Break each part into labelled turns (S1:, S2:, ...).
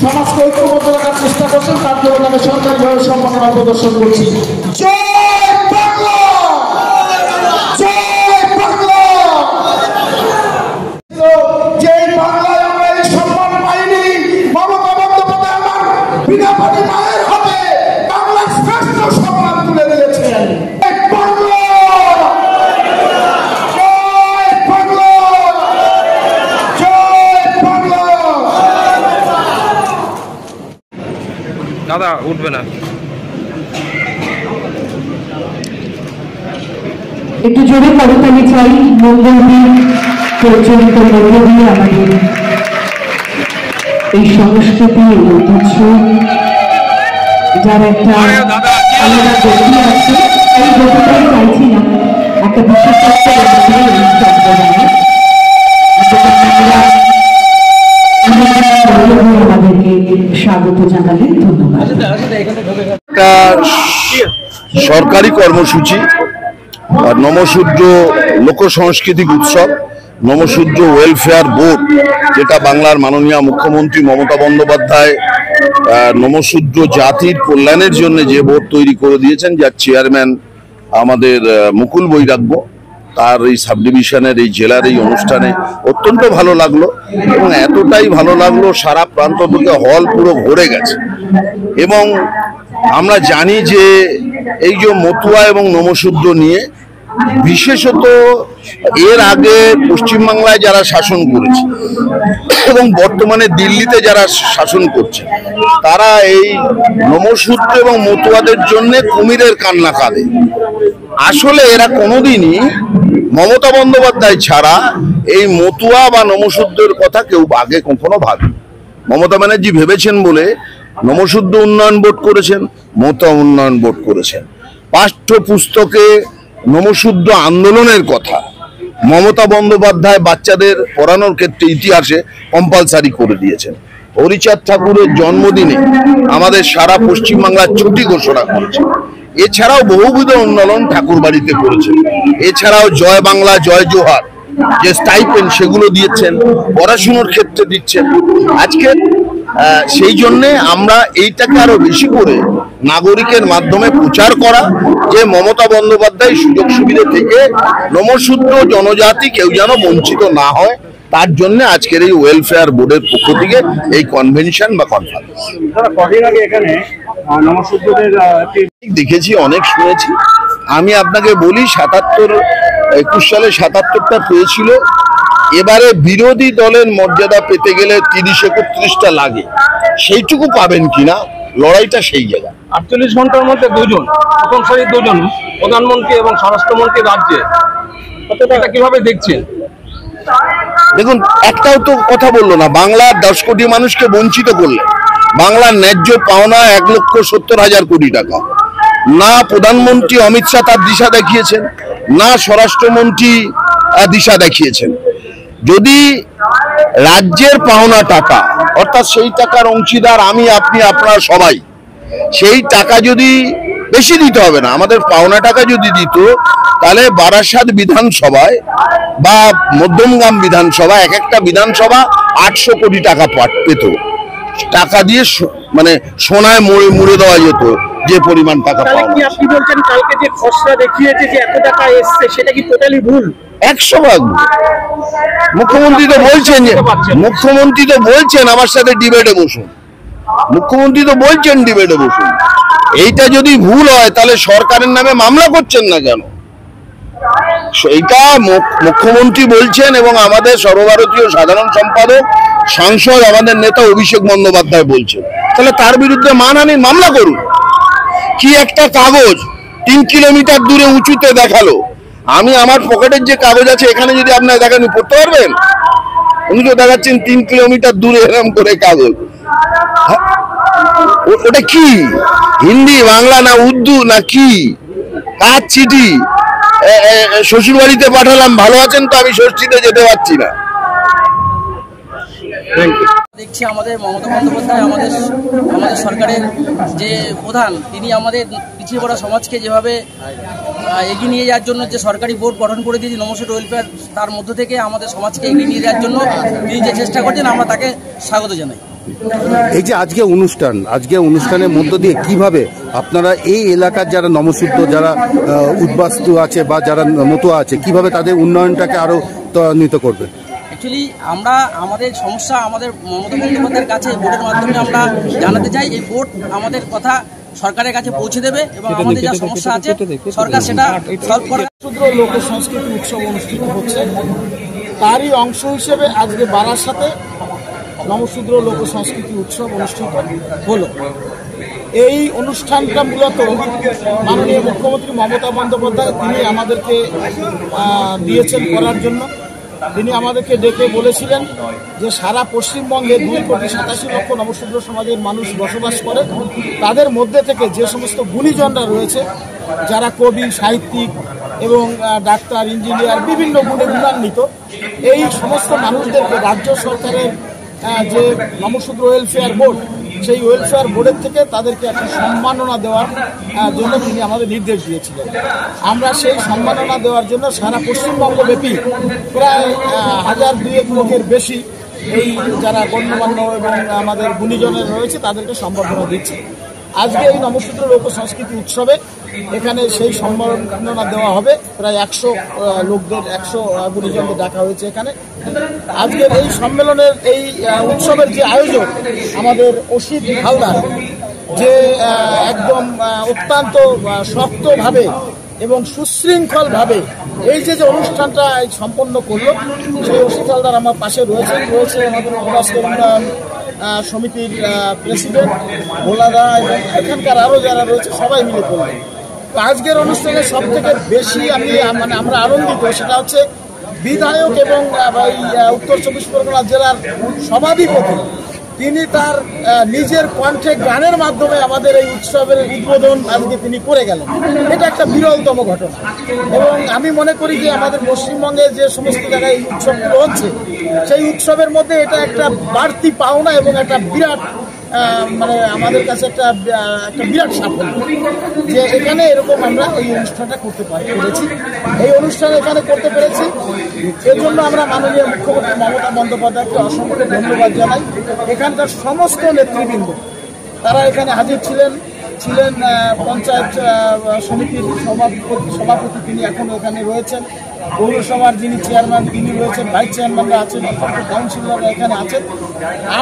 S1: সমাজকে ঐক্যবদ্ধ রাখার চেষ্টা করছেন, তার জন্য আমি সরকারিভাবে সম্মাননা প্রদর্শন করছি। জয় বাংলা, জয় বাংলা। যে বাংলায় আমরা এই সম্মান পাইনি, মমতা বন্দ্যোপাধ্যায় আমার বিনা পানি মায়ের হাতে বাংলার শ্রেষ্ঠ সম্মান তুলে দিয়েছেন।
S2: দাদা উঠবে না,
S3: একটু জোরে করতালি চাই। মঙ্গলবীর প্রচলিত মধ্য দিয়ে আমাদের এই সংস্কৃতি ঐতিহ্য যার একটা আলাদা গতি আছে, এই গতিটাই চাইছি না একটা বিশেষত্ব আমাদেরকে স্বাগত জানালেন। ধন্যবাদ।
S4: একটা সরকারি কর্মসূচি নমশূদ্র লোক সাংস্কৃতিক উৎসব, নমশূদ্র ওয়েলফেয়ার বোর্ড, যেটা বাংলার মাননীয় মুখ্যমন্ত্রী মমতা বন্দ্যোপাধ্যায় নমশূদ্র জাতির কল্যাণের জন্য যে বোর্ড তৈরি করে দিয়েছেন, যার চেয়ারম্যান আমাদের মুকুল বৈরাগ্য, তার এই সাব ডিভিশনের এই জেলার এই অনুষ্ঠানে অত্যন্ত ভালো লাগলো। এবং এতটাই ভালো লাগলো সারা প্রান্ত থেকে হল পুরো ভরে গেছে। এবং আমরা জানি যে এই যে মতুয়া এবং নমশূদ্র নিয়ে বিশেষত এর আগে পশ্চিমবাংলায় যারা শাসন করেছে এবং বর্তমানে দিল্লিতে যারা শাসন করছে, তারা এই নমশূদ্র এবং মতুয়াদের জন্য কুমিরের কান্না কাঁদে। আসলে এরা কোনোদিনই মমতা বন্দ্যোপাধ্যায় ছাড়া এই মতুয়া বা নমশূদ্রের কথা কেউ আগে কখনো ভাবে। মমতা ব্যানার্জি ভেবেছেন বলে নমশূদ্র উন্নয়ন বোর্ড করেছেন, মতুয়া উন্নয়ন বোর্ড করেছেন। পাঠ্যপুস্তকে নমশূদ্র আন্দোলনের কথা মমতা বন্দ্যোপাধ্যায় বাচ্চাদের পড়ানোর ক্ষেত্রে ইতিহাসে কম্পালসারি করে দিয়েছেন। হরিচাঁদ ঠাকুরের জন্মদিনে আমাদের সারা পশ্চিমবাংলার ছুটি ঘোষণা করেছে। এছাড়াও বহুবিধ উন্নয়ন ঠাকুর বাড়িতে করেছেন। এছাড়াও জয় বাংলা জয় জোহার যে স্টাইপেন্ড সেগুলো দিয়েছেন, পড়াশুনোর ক্ষেত্রে দিচ্ছেন। আজকে সেই জন্যে আমরা এইটাকে আরো বেশি করে নাগরিকের মাধ্যমে প্রচার করা, যে মমতা বন্দ্যোপাধ্যায় সুযোগ সুবিধা থেকে নমশূদ্র জনজাতি কেউ যেন বঞ্চিত না হয়, তার জন্য আজকের এই ওয়েলফেয়ার বোর্ডের পক্ষ থেকে এই কনভেনশন বা কনফারেন্স। দেখেছি, অনেক শুনেছি। আমি আপনাকে বলি 21 সালে 77টা পেয়েছিল। এবারে বিরোধী দলের মর্যাদা পেতে গেলে 30-31টা লাগে। সেইটুকু পাবেন কিনা, লড়াইটা সেই জায়গা।
S2: 48 ঘন্টার মধ্যে দুজন, প্রথম সারির দুজন প্রধানমন্ত্রী এবং স্বরাষ্ট্রমন্ত্রী রাজ্যে, এটা কিভাবে দেখছেন?
S4: দেখুন, একটাও তো কথা বললো না। বাংলার 10 কোটি মানুষকে বঞ্চিত করলেন। বাংলার ন্যায্য পাওনা 1,70,000 কোটি টাকা। না প্রধানমন্ত্রী অমিত শাহ তার দিশা দেখিয়েছেন, না স্বরাষ্ট্রমন্ত্রী দিশা দেখিয়েছেন। যদি রাজ্যের পাওনা টাকা, অর্থাৎ সেই টাকার অংশীদার আমি, আপনি, আপনারা সবাই, সেই টাকা যদি বেশি দিতে হবে না, আমাদের পাওনা টাকা যদি দিত, তাহলে বারাসাত বিধানসভায় বা মধ্যমগ্রাম বিধানসভা, এক একটা বিধানসভা 800 কোটি টাকা পেত। টাকা দিয়ে মানে সোনায় মুড়ে দেওয়া যেত যে পরিমাণ টাকা পাওয়া।
S1: আপনি বলছেন কালকে যে খসড়া দেখিয়েছে যে এত টাকা এসছে, সেটা কি টোটালি ভুল?
S4: 100% মুখ্যমন্ত্রী তো বলছেন আমার সাথে ডিবেটে বসুন। মুখ্যমন্ত্রী তো বলছেন ডিবেটে বসুন। এইটা যদি ভুল হয় তাহলে সরকারের নামে মামলা করছেন না কেন? এইটা মুখ্যমন্ত্রী বলছেন এবং আমাদের সর্বভারতীয় সাধারণ সম্পাদক সাংসদ আমাদের নেতা অভিষেক বন্দ্যোপাধ্যায় বলছেন, তাহলে তার বিরুদ্ধে মানহানির মামলা করুন। কি একটা কাগজ 3 কিলোমিটার দূরে উঁচুতে দেখালো। আমি আমার পকেটের যে কাগজ আছে এখানে যদি আপনার দেখেন, পড়তে পারবেন? উনি তো দেখাচ্ছেন 3 কিলোমিটার দূরে এরকম করে কাগজ। ওটা কি হিন্দি, বাংলা, না উর্দু, না কি? কার চিঠি? শ্বশুর বাড়িতে পাঠালাম, ভালো আছেন তো, আমি ষষ্ঠীতে যেতে পারছি না।
S5: দেখছি আমাদের মমতা বন্দ্যোপাধ্যায় আমাদের সরকারের যে প্রধান, তিনি আমাদের পিছিয়ে পড়া সমাজকে যেভাবে এগিয়ে নিয়ে যাওয়ার জন্য যে সরকারি বোর্ড গঠন করে দিয়েছে নমশূদ্র ওয়েলফেয়ার, তার মধ্য থেকে আমাদের সমাজকে এগিয়ে নিয়ে যাওয়ার জন্য তিনি যে চেষ্টা করছেন, আমরা তাকে স্বাগত জানাই।
S6: এই যে আজকে অনুষ্ঠানের মধ্য দিয়ে কিভাবে আপনারা এই এলাকার যারা নমশূদ্র, যারা উদ্বাস্তু আছে বা যারা মতুয়া আছে, কিভাবে তাদের উন্নয়নটাকে আরো ত্বরান্বিত করবে?
S5: অ্যাকচুয়ালি আমরা আমাদের সমস্যা আমাদের মমতা বন্দ্যোপাধ্যায়ের কাছে ভোটের মাধ্যমে আমরা জানাতে চাই। এই ভোট আমাদের কথা সরকারের কাছে পৌঁছে দেবে এবং আমাদের যা সমস্যা আছে সরকার সেটা সলভ করে।
S1: নমশূদ্র লোক সংস্কৃতি উৎসব অনুষ্ঠিত হচ্ছে, তারই অংশ হিসেবে আজকে বারাসাতে নমশূদ্র লোক সংস্কৃতি উৎসব অনুষ্ঠিত হলো। এই অনুষ্ঠানটা মূলত মাননীয় মুখ্যমন্ত্রী মমতা বন্দ্যোপাধ্যায় তিনি আমাদেরকে দিয়েছেন করার জন্য। তিনি আমাদেরকে ডেকে বলেছিলেন যে সারা পশ্চিমবঙ্গে 2,87,00,000 নমশূদ্র সমাজের মানুষ বসবাস করে, তাদের মধ্যে থেকে যে সমস্ত গুণীজনরা রয়েছে, যারা কবি, সাহিত্যিক এবং ডাক্তার, ইঞ্জিনিয়ার, বিভিন্ন গুণে গুণান্বিত, এই সমস্ত মানুষদেরকে রাজ্য সরকারের যে নমশূদ্র ওয়েলফেয়ার বোর্ড, সেই ওয়েলফেয়ার বোর্ডের থেকে তাদেরকে একটা সম্মাননা দেওয়ার জন্য তিনি আমাদের নির্দেশ দিয়েছিলেন। আমরা সেই সম্মাননা দেওয়ার জন্য সারা পশ্চিমবঙ্গব্যাপী প্রায় 1,002 লোকের বেশি এই যারা গণ্যমান্য এবং আমাদের গুণীজনের রয়েছে তাদেরকে সম্বর্ধনা দিচ্ছি। আজকে এই নমশূদ্র লোক সংস্কৃতি উৎসবে এখানে সেই সম্মাননা দেওয়া হবে। প্রায় 100 লোকদের, 100 গুণীজনকে ডাকা হয়েছে এখানে। আজকের এই সম্মেলনের এই উৎসবের যে আয়োজক আমাদের অসিত হালদার, যে একদম অত্যন্ত শক্তভাবে এবং সুশৃঙ্খলভাবে এই যে অনুষ্ঠানটা সম্পন্ন করলো, সেই অসিত হালদার আমার পাশে রয়েছে আমাদের উদ্বাস্তু সমিতির প্রেসিডেন্ট ভোলাদা এবং এখানকার আরও যারা রয়েছে সবাই মিলে করলেন। তো আজকের অনুষ্ঠানে সব থেকে বেশি আমরা আনন্দিত, সেটা হচ্ছে বিধায়ক এবং উত্তর 24 পরগনা জেলার সভাধিপতি, তিনি তার নিজের কণ্ঠে গানের মাধ্যমে আমাদের এই উৎসবের উদ্বোধন আজকে তিনি করে গেলেন। এটা একটা বিরলতম ঘটনা এবং আমি মনে করি যে আমাদের পশ্চিমবঙ্গে যে সমস্ত জায়গায় এই উৎসবগুলো হচ্ছে, সেই উৎসবের মধ্যে এটা একটা বাড়তি পাওনা এবং একটা বিরাট আমাদের কাছে একটা বিরাট সাফল্য যে এখানে এরকম আমরা এই অনুষ্ঠানটা করতে পেরেছি। এই অনুষ্ঠান এখানে করতে পেরেছি, এর জন্য আমরা মাননীয় মুখ্যমন্ত্রী মমতা বন্দ্যোপাধ্যায়কে অসংখ্য ধন্যবাদ জানাই। এখানকার সমস্ত নেতৃবৃন্দ তারা এখানে হাজির ছিলেন পঞ্চায়েত সমিতির সভাপতি তিনি এখনও এখানে রয়েছেন, পৌরসভার যিনি চেয়ারম্যান তিনি রয়েছেন, ভাইস চেয়ারম্যানরা আছেন, কাউন্সিলররা এখানে আছেন।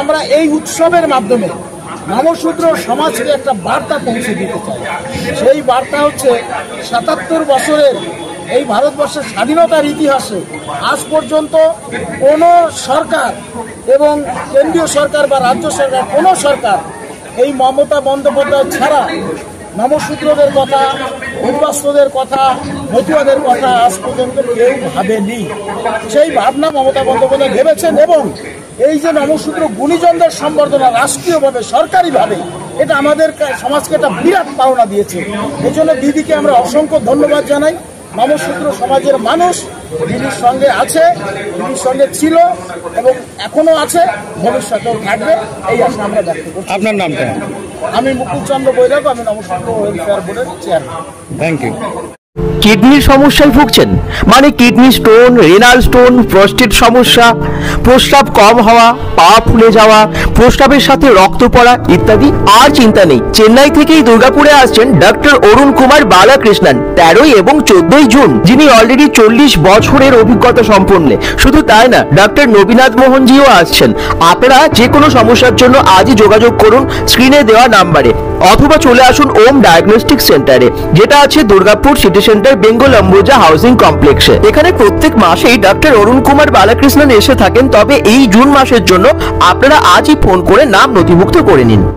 S1: আমরা এই উৎসবের মাধ্যমে নমশূদ্র সমাজকে একটা বার্তা পৌঁছে দিতে চাই। সেই বার্তা হচ্ছে 77 বছরের এই ভারতবর্ষের স্বাধীনতার ইতিহাসে আজ পর্যন্ত কোনো সরকার এবং কেন্দ্রীয় সরকার বা রাজ্য সরকার, কোনো সরকার এই মমতা বন্দ্যোপাধ্যায় ছাড়া নমশূদ্রদের কথা, উদ্বাস্তুদের কথা, মতুয়াদের কথা আজ পর্যন্ত কেউ ভাবেনি। সেই ভাবনা মমতা বন্দ্যোপাধ্যায় ভেবেছেন এবং এই যে নমশূদ্র গুণীজনদের সম্বর্ধনা রাষ্ট্রীয়ভাবে, সরকারিভাবে, এটা আমাদের সমাজকে একটা বিরাট পাওনা দিয়েছে। এই জন্য দিদিকে আমরা অসংখ্য ধন্যবাদ জানাই। নমশূদ্র সমাজের মানুষ দিদির সঙ্গে আছে, দিদির সঙ্গে ছিল এবং এখনো আছে, ভবিষ্যতেও থাকবে, এই আশা আমরা ব্যক্ত করছি।
S6: আপনার নামটা?
S1: আমি মুকুল চন্দ্র বৈরাগ, আমি নমশূদ্র ওয়েলফেয়ার বোর্ডের চেয়ারম্যান।
S6: Thank you.
S7: কিডনির সমস্যায় ভুগছেন, মানে kidney stone, renal stone, prostate সমস্যা, প্রস্রাব কম হওয়া, পা ফুলে যাওয়া, প্রস্রাবের সাথে রক্ত পড়া ইত্যাদি? আর চিন্তা নেই, চেন্নাই থেকেই দুর্গাপুরে আসছেন ডক্টর অরুণ কুমার বালাকৃষ্ণন 13 এবং 14 জুন, যিনি অলরেডি 40 বছরের অভিজ্ঞতা সম্পন্ন। শুধু তাই না, ডক্টর নবীনাথ মোহনজিও আসছেন। আপনারা যে কোনো সমস্যার জন্য আজই যোগাযোগ করুন স্ক্রিনে দেওয়া নাম্বারে, অথবা চলে আসুন ওম ডায়াগনস্টিক সেন্টারে, যেটা আছে Durgapur city centre, Bengal Ambuja housing কমপ্লেক্সে। এখানে প্রত্যেক মাসেই ডক্টর অরুণ কুমার বালাকৃষ্ণন এসে থাকেন। তবে এই জুন মাসের জন্য আপনারা আজই ফোন করে নাম নথিভুক্ত করে নিন।